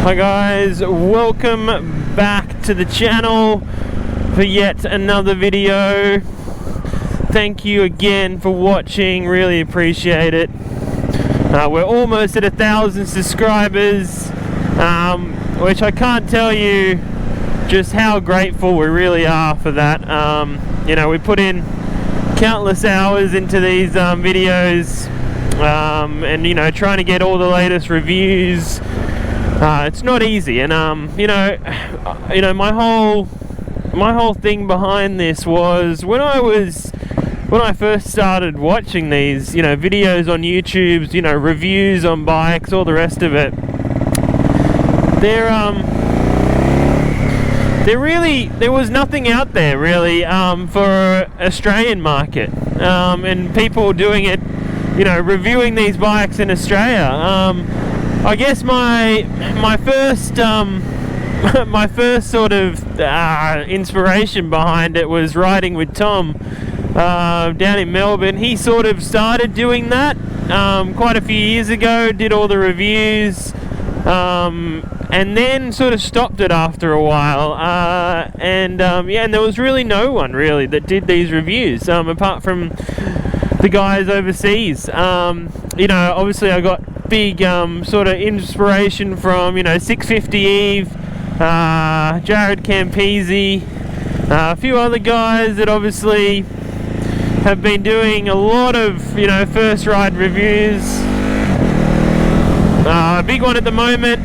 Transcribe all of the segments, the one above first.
Hi guys, welcome back to the channel for yet another video. Thank you again for watching, really appreciate it. We're almost at 1,000 subscribers, which I can't tell you just how grateful we really are for that. You know, we put in countless hours into these videos, and you know, trying to get all the latest reviews. It's not easy, and you know, my whole thing behind this was when I first started watching these, you know, videos on YouTube, you know, reviews on bikes, all the rest of it. There was nothing out there really for Australian market, and people doing it, you know, reviewing these bikes in Australia. I guess my first sort of inspiration behind it was riding with Tom down in Melbourne. He sort of started doing that quite a few years ago, did all the reviews, and then sort of stopped it after a while, yeah, and there was really no one really that did these reviews apart from the guys overseas. You know, obviously I got big sort of inspiration from, you know, 650 Eve, Jared Campese, a few other guys that obviously have been doing a lot of, you know, first ride reviews. A big one at the moment,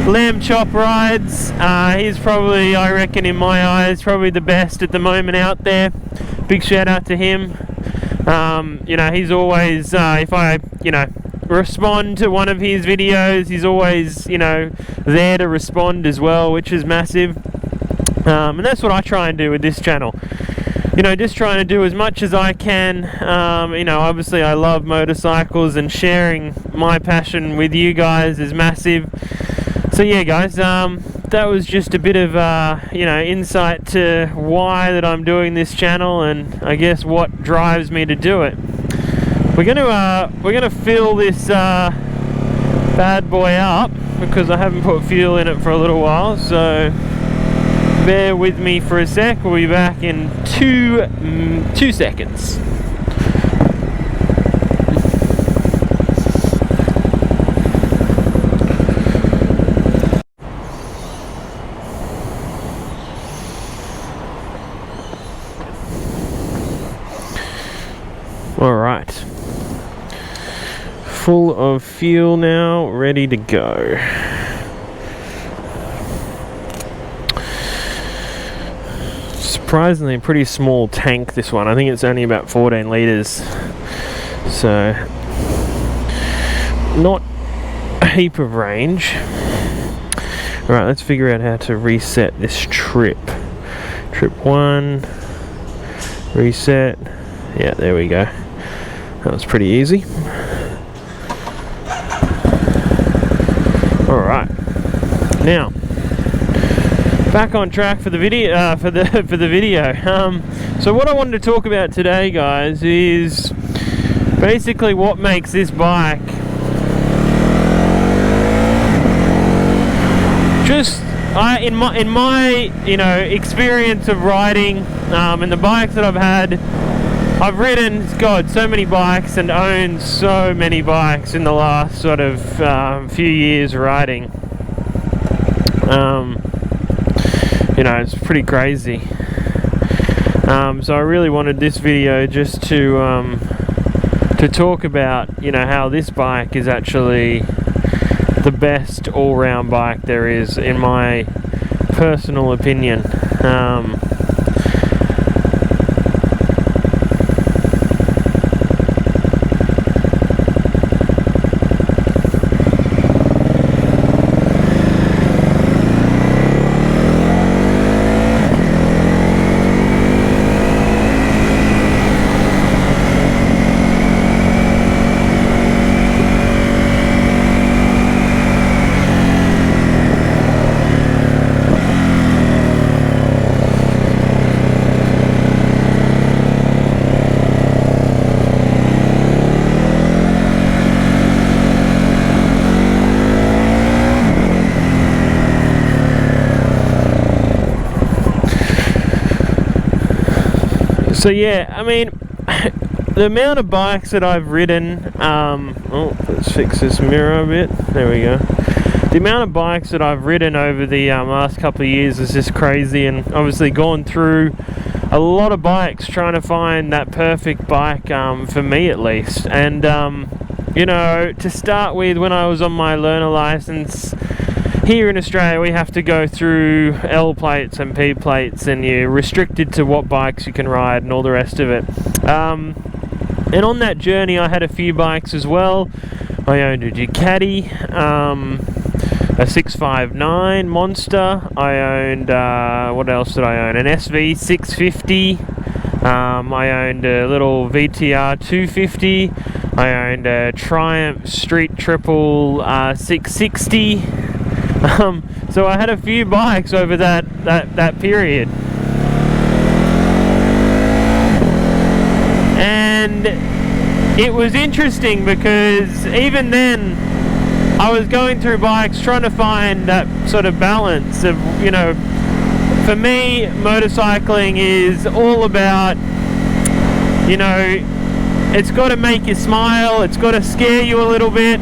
Lamb Chop Rides. He's probably, I reckon in my eyes, probably the best at the moment out there. Big shout out to him. You know, he's always, if I, you know, respond to one of his videos, he's always, you know, there to respond as well, which is massive. And that's what I try and do with this channel, you know, just trying to do as much as I can. You know, obviously I love motorcycles, and sharing my passion with you guys is massive. So yeah guys, that was just a bit of you know, insight to why that I'm doing this channel, and I guess what drives me to do it. We're gonna fill this bad boy up because I haven't put fuel in it for a little while, so bear with me for a sec. We'll be back in two seconds. All right, full of fuel now, ready to go. Surprisingly pretty small tank, this one. I think it's only about 14 litres, so not a heap of range. Alright, let's figure out how to reset this trip. Trip 1, reset. Yeah, there we go. That was pretty easy. Alright, now back on track for the video. For the video. So what I wanted to talk about today, guys, is basically what makes this bike just in my you know, experience of riding, and the bikes that I've had. I've ridden, God, so many bikes and owned so many bikes in the last sort of few years riding. You know, it's pretty crazy. So I really wanted this video just to talk about, you know, how this bike is actually the best all-round bike there is, in my personal opinion. So yeah, I mean, the amount of bikes that I've ridden, oh, let's fix this mirror a bit, there we go. The amount of bikes that I've ridden over the last couple of years is just crazy, and obviously gone through a lot of bikes trying to find that perfect bike, for me at least. And you know, to start with, when I was on my learner license, here in Australia we have to go through L plates and P plates, and you're restricted to what bikes you can ride and all the rest of it. And on that journey I had a few bikes as well. I owned a Ducati, a 659 Monster. I owned, what else did I own? An SV 650. I owned a little VTR 250. I owned a Triumph Street Triple 660. So I had a few bikes over that period. And it was interesting because even then I was going through bikes trying to find that sort of balance of, you know, for me motorcycling is all about, you know, it's got to make you smile, it's got to scare you a little bit,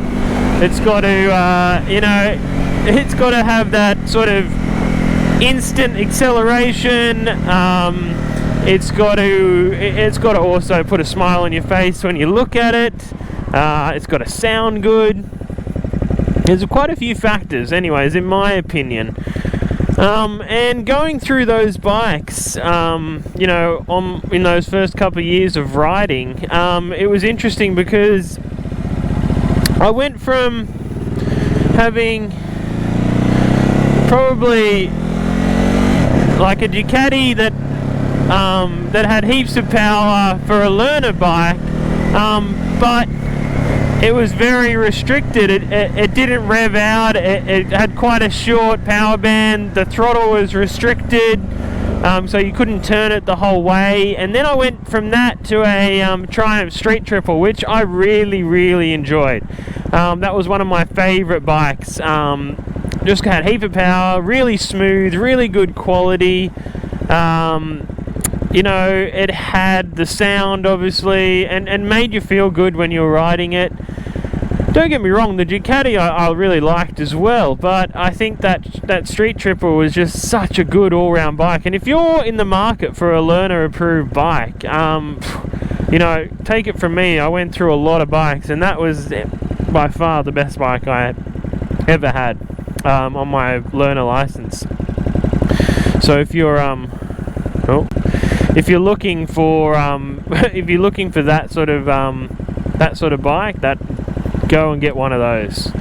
it's got to you know, it's got to have that sort of instant acceleration. It's got to also put a smile on your face when you look at it. It's got to sound good. There's quite a few factors, anyways, in my opinion. And going through those bikes, you know, in those first couple of years of riding, it was interesting because I went from having probably like a Ducati that had heaps of power for a learner bike, but it was very restricted. It didn't rev out. It had quite a short power band. The throttle was restricted, so you couldn't turn it the whole way. And then I went from that to a Triumph Street Triple, which I really enjoyed. That was one of my favorite bikes. Just had a heap of power, really smooth, really good quality. You know, it had the sound, obviously, and made you feel good when you were riding it. Don't get me wrong, the Ducati I really liked as well, but I think that Street Triple was just such a good all-round bike. And if you're in the market for a learner-approved bike, you know, take it from me, I went through a lot of bikes, and that was by far the best bike I ever had on my learner license. So if you're if you're looking for that sort of bike, go and get one of those.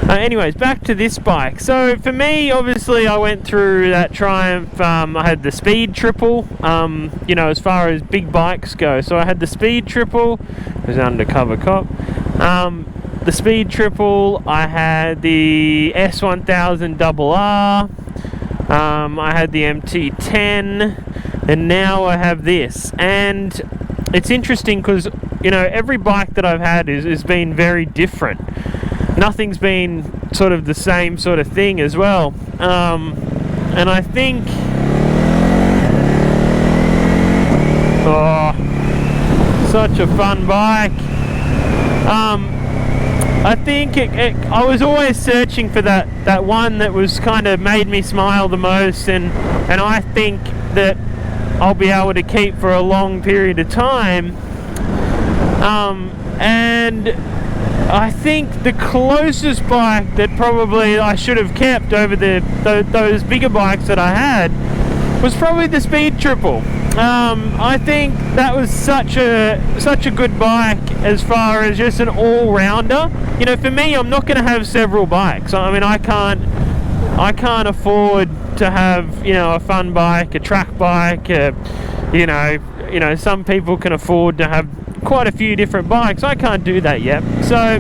Anyways, back to this bike. So for me, obviously, I went through that Triumph. I had the Speed Triple. You know, as far as big bikes go, so I had the Speed Triple. It was undercover cop. The Speed Triple. I had the S1000RR. I had the MT10. And now I have this, and it's interesting because, you know, every bike that I've had has been very different. Nothing's been sort of the same sort of thing as well. And I think, such a fun bike. I think I was always searching for that one that was kind of made me smile the most, and I think that I'll be able to keep for a long period of time. And I think the closest bike that probably I should have kept over those bigger bikes that I had was probably the Speed Triple. I think that was such a good bike as far as just an all-rounder. You know, for me, I'm not going to have several bikes. I mean, I can't afford to have, you know, a fun bike, a track bike. You know, some people can afford to have quite a few different bikes. I can't do that yet. So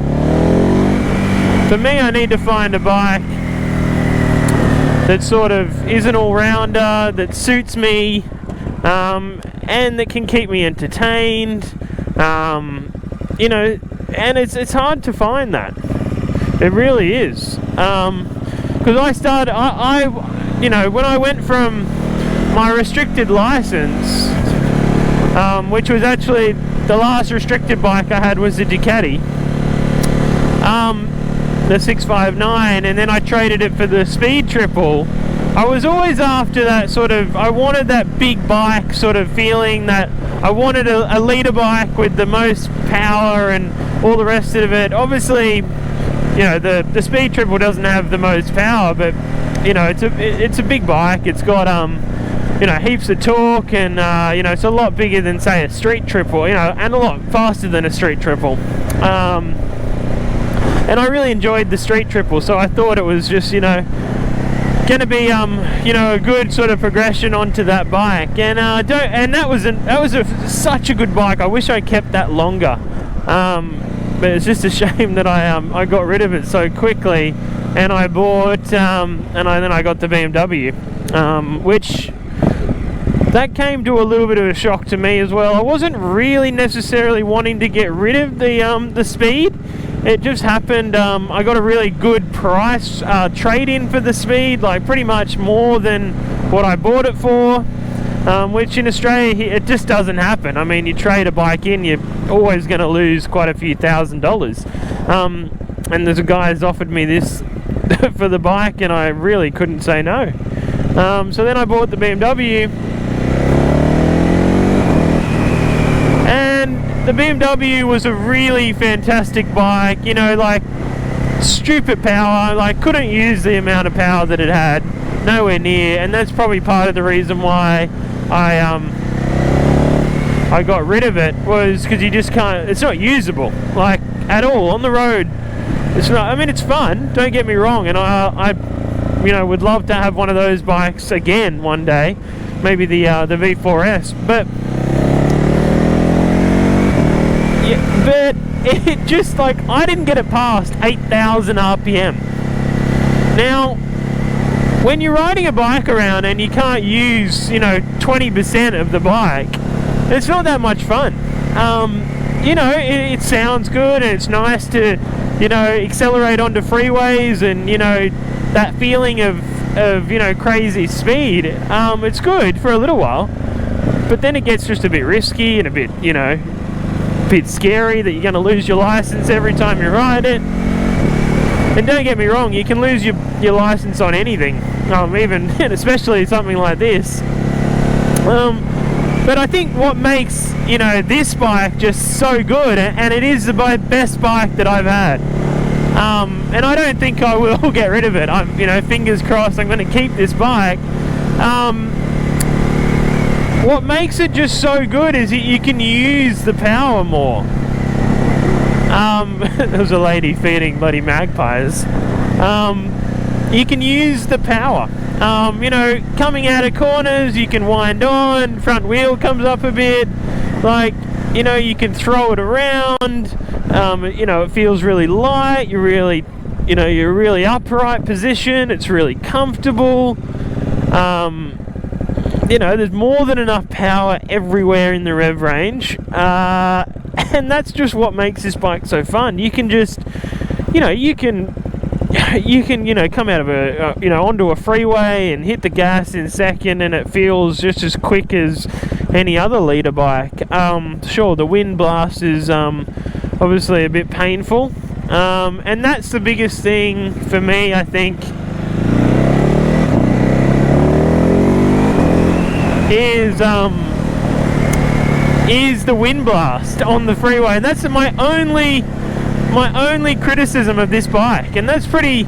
for me, I need to find a bike that sort of is an all-rounder, that suits me, and that can keep me entertained. You know, and it's hard to find that. It really is. Because I you know, when I went from my restricted license, which was actually the last restricted bike I had was the Ducati, the 659, and then I traded it for the Speed Triple. I was always after that sort of, I wanted that big bike sort of feeling, that I wanted a leader bike with the most power and all the rest of it. Obviously, you know, the Speed Triple doesn't have the most power, but you know, it's a big bike. It's got you know, heaps of torque, and you know, it's a lot bigger than say a street triple, you know, and a lot faster than a street triple. And I really enjoyed the street triple, so I thought it was just, you know, going to be you know, a good sort of progression onto that bike. And that was such a good bike. I wish I kept that longer, but it's just a shame that I got rid of it so quickly, and I bought then I got the BMW, which that came to a little bit of a shock to me as well. I wasn't really necessarily wanting to get rid of the Speed. It just happened, I got a really good price trade-in for the Speed, like pretty much more than what I bought it for, which in Australia it just doesn't happen. I mean, you trade a bike in, you're always going to lose quite a few $1,000s. And there's a guy who's offered me this for the bike, and I really couldn't say no. So then I bought the BMW, and the BMW was a really fantastic bike, you know, like stupid power, like couldn't use the amount of power that it had, nowhere near, and that's probably part of the reason why I got rid of it, was because you just can't, it's not usable, like at all on the road. It's not, I mean, it's fun, don't get me wrong, and I you know, would love to have one of those bikes again one day, maybe the V4S, but it just, like, I didn't get it past 8,000 RPM. Now, when you're riding a bike around and you can't use, you know, 20% of the bike, it's not that much fun. You know, it sounds good, and it's nice to, you know, accelerate onto freeways, and, you know, that feeling of you know, crazy speed. It's good for a little while, but then it gets just a bit risky and a bit, you know, bit scary that you're going to lose your license every time you ride it. And don't get me wrong, you can lose your license on anything, even and especially something like this. But I think what makes, you know, this bike just so good, and it is the best bike that I've had, and I don't think I will get rid of it. I'm, you know, fingers crossed, I'm going to keep this bike. What makes it just so good is that you can use the power more. There was a lady feeding bloody magpies. You can use the power. You know, coming out of corners, you can wind on, front wheel comes up a bit, like, you know, you can throw it around. You know, it feels really light, you're really upright position, it's really comfortable. You know, there's more than enough power everywhere in the rev range, and that's just what makes this bike so fun. You can just, you know, you can you know, come out of a you know, onto a freeway and hit the gas in second, and it feels just as quick as any other leader bike. Sure, the wind blast is obviously a bit painful, and that's the biggest thing for me, I think, is the wind blast on the freeway, and that's my only criticism of this bike, and that's pretty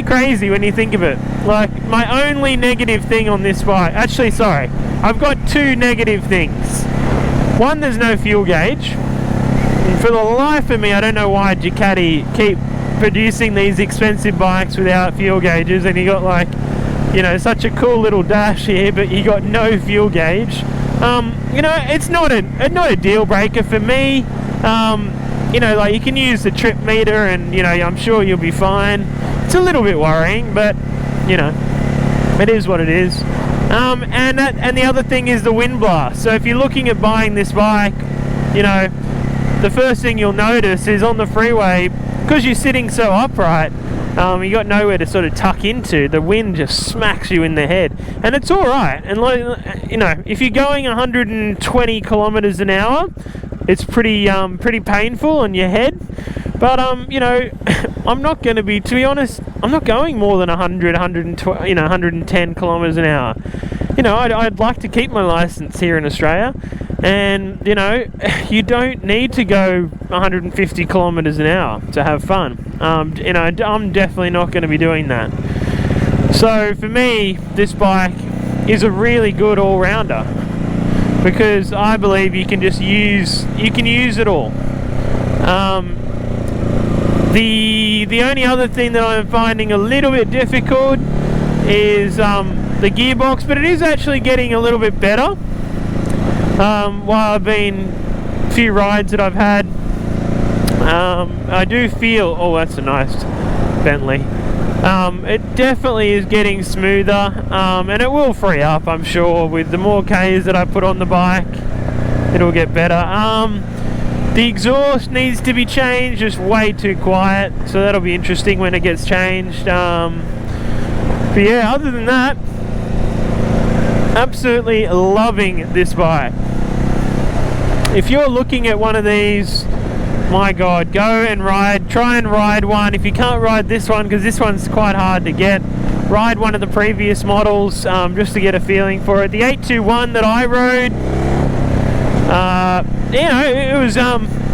crazy when you think of it. Like, my only negative thing on this bike, actually, sorry, I've got two negative things. One, there's no fuel gauge, and for the life of me, I don't know why Ducati keep producing these expensive bikes without fuel gauges, and you got, like, you know, such a cool little dash here, but you got no fuel gauge. You know, it's not a deal breaker for me. You know, like, you can use the trip meter, and, you know, I'm sure you'll be fine. It's a little bit worrying, but, you know, it is what it is. And the other thing is the wind blast. So if you're looking at buying this bike, you know, the first thing you'll notice is on the freeway, because you're sitting so upright, You got nowhere to sort of tuck into. The wind just smacks you in the head, and it's all right. And like, you know, if you're going 120 kilometers an hour, it's pretty painful on your head. But you know, I'm not going to be, to be honest, I'm not going more than 100, 120, you know, 110 kilometers an hour. You know, I'd like to keep my license here in Australia, and you know, you don't need to go 150 kilometers an hour to have fun. You know, I'm definitely not going to be doing that. So for me, this bike is a really good all-rounder, because I believe you can just use it all. The only other thing that I'm finding a little bit difficult is the gearbox, but it is actually getting a little bit better. While I've been a few rides that I've had, I do feel, oh, that's a nice Bentley. It definitely is getting smoother, and it will free up, I'm sure, with the more Ks that I put on the bike. It'll get better. The exhaust needs to be changed, just way too quiet, so that'll be interesting when it gets changed. But yeah, other than that, absolutely loving this bike. If you're looking at one of these, my god, go and try and ride one. If you can't ride this one, because this one's quite hard to get, ride one of the previous models, just to get a feeling for it. The 821 that I rode, you know, it was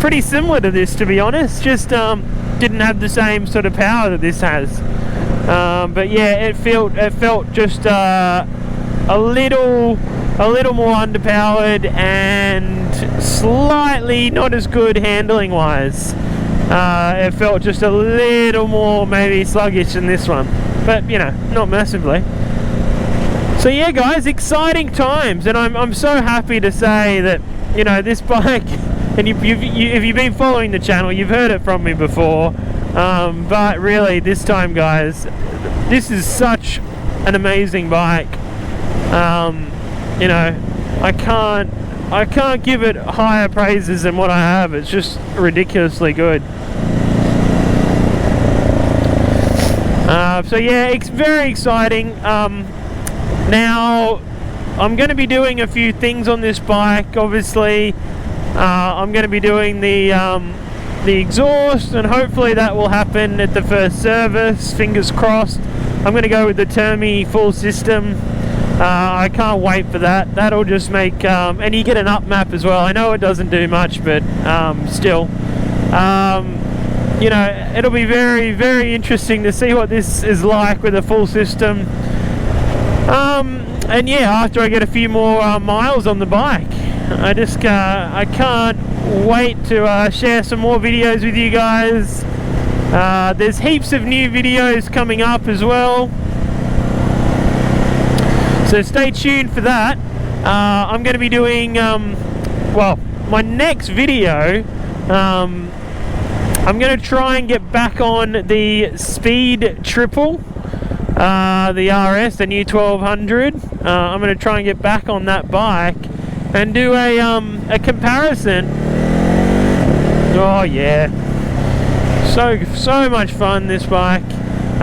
pretty similar to this, to be honest, just didn't have the same sort of power that this has. But yeah, it felt just a little more underpowered and slightly not as good handling wise. It felt just a little more maybe sluggish than this one, but you know, not massively. So yeah guys, exciting times, and I'm so happy to say that, you know, this bike, and if you've been following the channel, you've heard it from me before, but really this time guys, this is such an amazing bike. You know, I can't give it higher praises than what I have. It's just ridiculously good. So yeah, it's very exciting. Now I'm going to be doing a few things on this bike. Obviously, I'm going to be doing the exhaust, and hopefully that will happen at the first service. Fingers crossed. I'm going to go with the Termi full system. I can't wait for that. That'll just make, and you get an up map as well. I know it doesn't do much, but still, you know, it'll be very, very interesting to see what this is like with a full system. And yeah, after I get a few more miles on the bike, I can't wait to share some more videos with you guys. There's heaps of new videos coming up as well, so stay tuned for that. I'm going to be doing, well, my next video, I'm going to try and get back on the Speed Triple, the RS, the new 1200. I'm going to try and get back on that bike and do a comparison. Oh yeah, so much fun, this bike.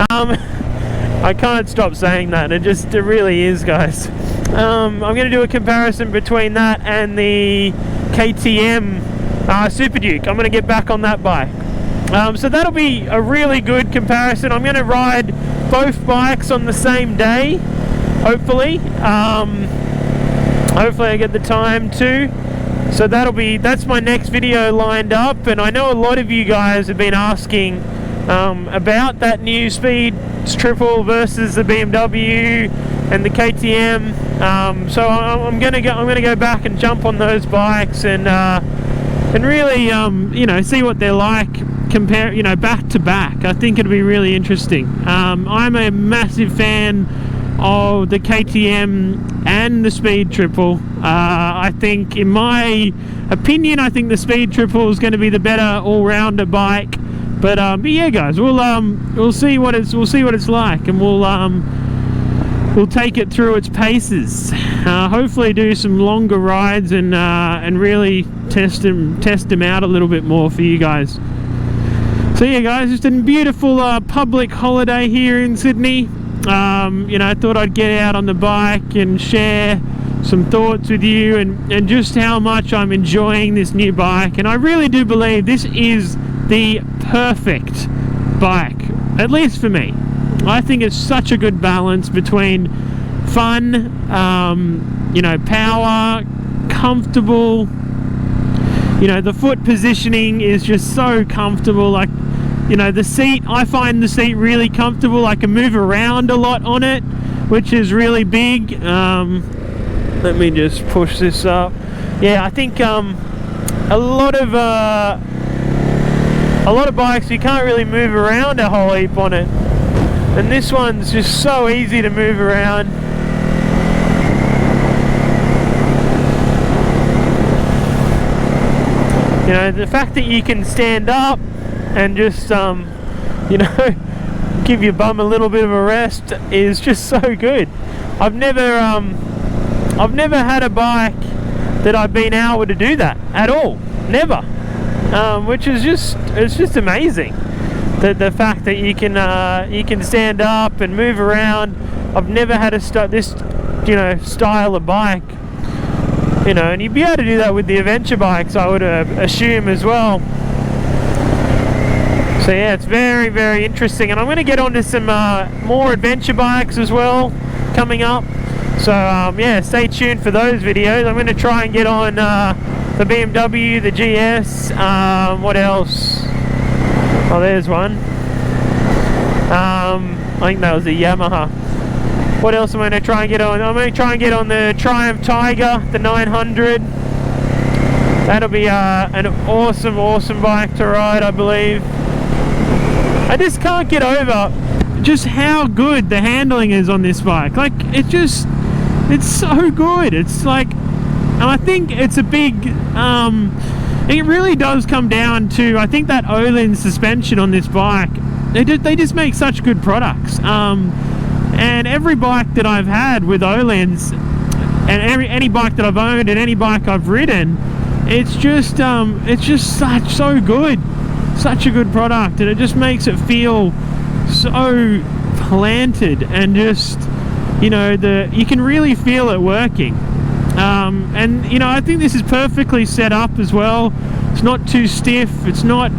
I can't stop saying that. It really is, guys. I'm going to do a comparison between that and the KTM Super Duke. I'm going to get back on that bike. So that'll be a really good comparison. I'm going to ride both bikes on the same day, hopefully. Hopefully I get the time too. So that's my next video lined up, and I know a lot of you guys have been asking about that new Speed Triple versus the BMW and the KTM. So I'm gonna go back and jump on those bikes and really you know, see what they're like, compare, you know, back to back. I think it'll be really interesting. I'm a massive fan of the KTM and the Speed Triple. I think, in my opinion, I think the Speed Triple is going to be the better all-rounder bike. But yeah, guys, we'll see what it's like, and we'll take it through its paces. Hopefully, do some longer rides and really test them out a little bit more for you guys. So yeah guys, just a beautiful public holiday here in Sydney. You know, I thought I'd get out on the bike and share some thoughts with you and just how much I'm enjoying this new bike. And I really do believe this is the perfect bike, at least for me. I think it's such a good balance between fun, you know, power, comfortable. You know, the foot positioning is just so comfortable. Like, you know, the seat, I find the seat really comfortable. I can move around a lot on it, which is really big. Let me just push this up. Yeah, I think a lot of bikes you can't really move around a whole heap on it, and this one's just so easy to move around. You know, the fact that you can stand up and just you know, give your bum a little bit of a rest is just so good. I've never had a bike that I've been able to do that at all. Never. Which is it's just amazing. The fact that you can stand up and move around. I've never had this, you know, style of bike. You know, and you'd be able to do that with the adventure bikes, I would assume as well. So yeah, it's very, very interesting, and I'm going to get onto some more adventure bikes as well coming up. So yeah, stay tuned for those videos. I'm going to try and get on the BMW, the GS. What else? Oh, there's one. I think that was a Yamaha. What else am I going to try and get on? I'm going to try and get on the Triumph Tiger, the 900. That'll be an awesome, awesome bike to ride, I believe. I just can't get over just how good the handling is on this bike. Like, it's so good. It's like, and I think it's a big, it really does come down to, I think that Öhlins suspension on this bike, they just make such good products. And every bike that I've had with Öhlins, and any bike that I've owned and any bike I've ridden, it's just so good, such a good product, and it just makes it feel so planted, and just, you know, you can really feel it working. And you know, I think this is perfectly set up as well. It's not too stiff, it's not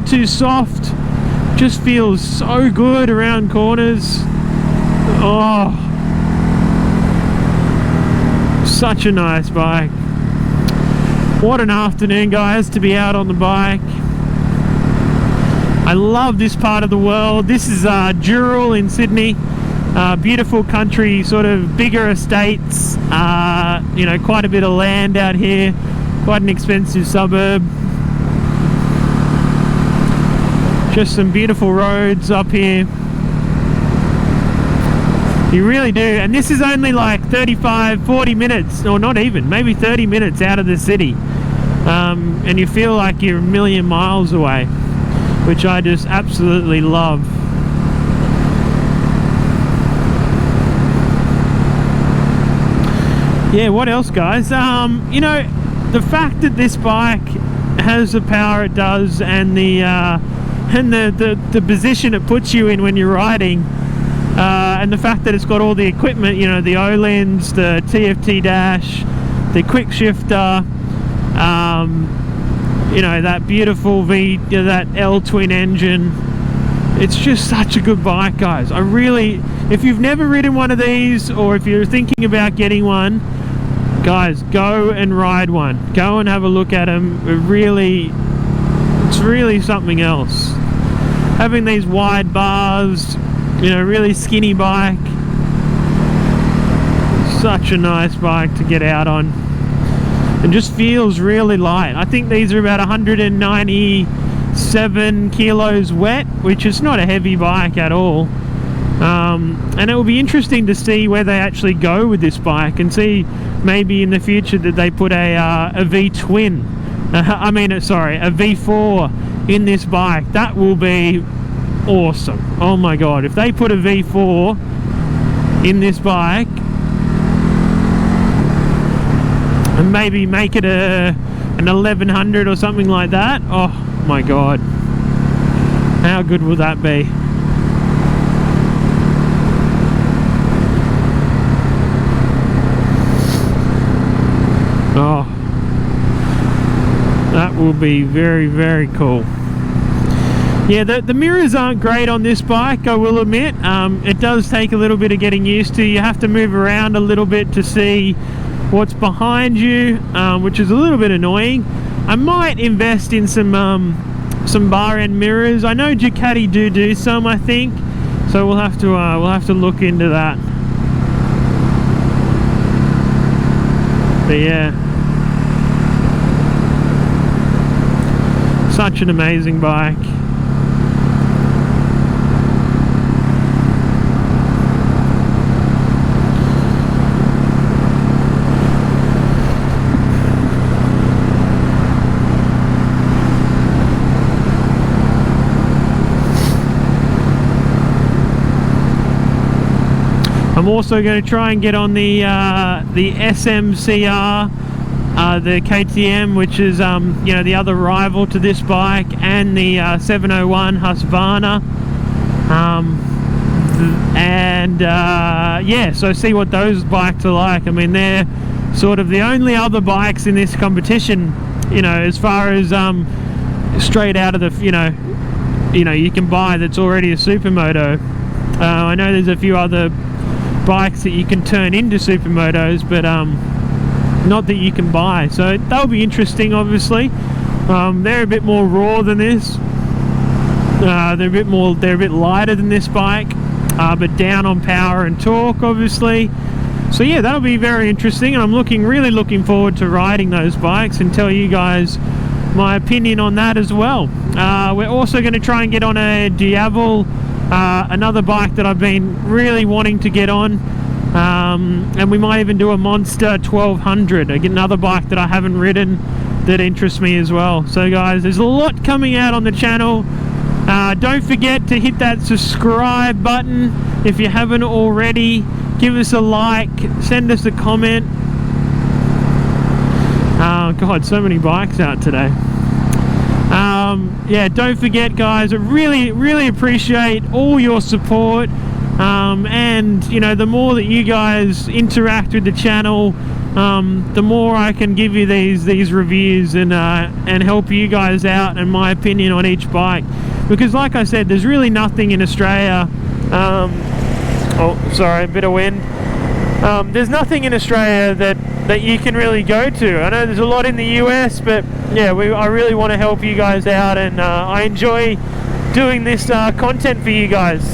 too soft. Just feels so good around corners. Oh, such a nice bike. What an afternoon, guys, to be out on the bike. I love this part of the world. This is Dural in Sydney. Beautiful country, sort of bigger estates. You know, quite a bit of land out here. Quite an expensive suburb. Just some beautiful roads up here. You really do. And this is only like 35-40 minutes, or not even, maybe 30 minutes out of the city. And you feel like you're a million miles away, which I just absolutely love. Yeah, what else, guys? You know, the fact that this bike has the power it does, and the position it puts you in when you're riding, and the fact that it's got all the equipment, you know, the Öhlins, the TFT dash, the quick shifter, you know, that beautiful that L twin engine. It's just such a good bike, guys. I really, if you've never ridden one of these, or if you're thinking about getting one, guys, go and ride one. Go and have a look at them. It's really something else. Having these wide bars, you know, really skinny bike. Such a nice bike to get out on. And just feels really light. I think these are about 197 kilos wet, which is not a heavy bike at all. And it will be interesting to see where they actually go with this bike, and see maybe in the future that they put a V-twin, a V4 in this bike. That will be awesome. Oh my god, if they put a V4 in this bike and maybe make it an 1100 or something like that, oh my god, How good will that be? Oh, that will be very, very cool. Yeah, the mirrors aren't great on this bike, I will admit. It does take a little bit of getting used to. You have to move around a little bit to see what's behind you, which is a little bit annoying. I might invest in some bar end mirrors. I know Ducati do some, I think, so we'll have to look into that. But yeah, such an amazing bike. I'm also going to try and get on the SMCR, the KTM, which is you know, the other rival to this bike, and the 701 Husqvarna, yeah, so see what those bikes are like. I mean, they're sort of the only other bikes in this competition, you know, as far as straight out of the, you know you can buy, that's already a supermoto. I know there's a few other bikes that you can turn into supermotos, but not that you can buy, so that'll be interesting. Obviously, they're a bit more raw than this. They're a bit lighter than this bike, but down on power and torque, obviously. So yeah, that'll be very interesting, and I'm really looking forward to riding those bikes and tell you guys my opinion on that as well. We're also going to try and get on a Diavel, another bike that I've been really wanting to get on, and we might even do a Monster 1200, another bike that I haven't ridden that interests me as well. So guys, there's a lot coming out on the channel. Don't forget to hit that subscribe button if you haven't already. Give us a like, send us a comment. Oh god, so many bikes out today. Yeah, don't forget guys, I really appreciate all your support, and you know, the more that you guys interact with the channel, the more I can give you these reviews and help you guys out and my opinion on each bike, because like I said, there's really nothing in Australia. Oh sorry, a bit of wind. There's nothing in Australia that you can really go to. I know there's a lot in the US, but yeah, I really want to help you guys out, and I enjoy doing this content for you guys.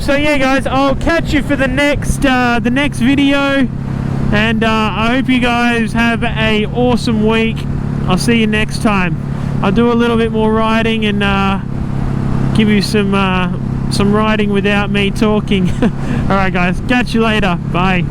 So yeah guys, I'll catch you for the next video, and I hope you guys have a awesome week. I'll see you next time. I'll do a little bit more riding and give you some riding without me talking. Alright guys, catch you later, bye.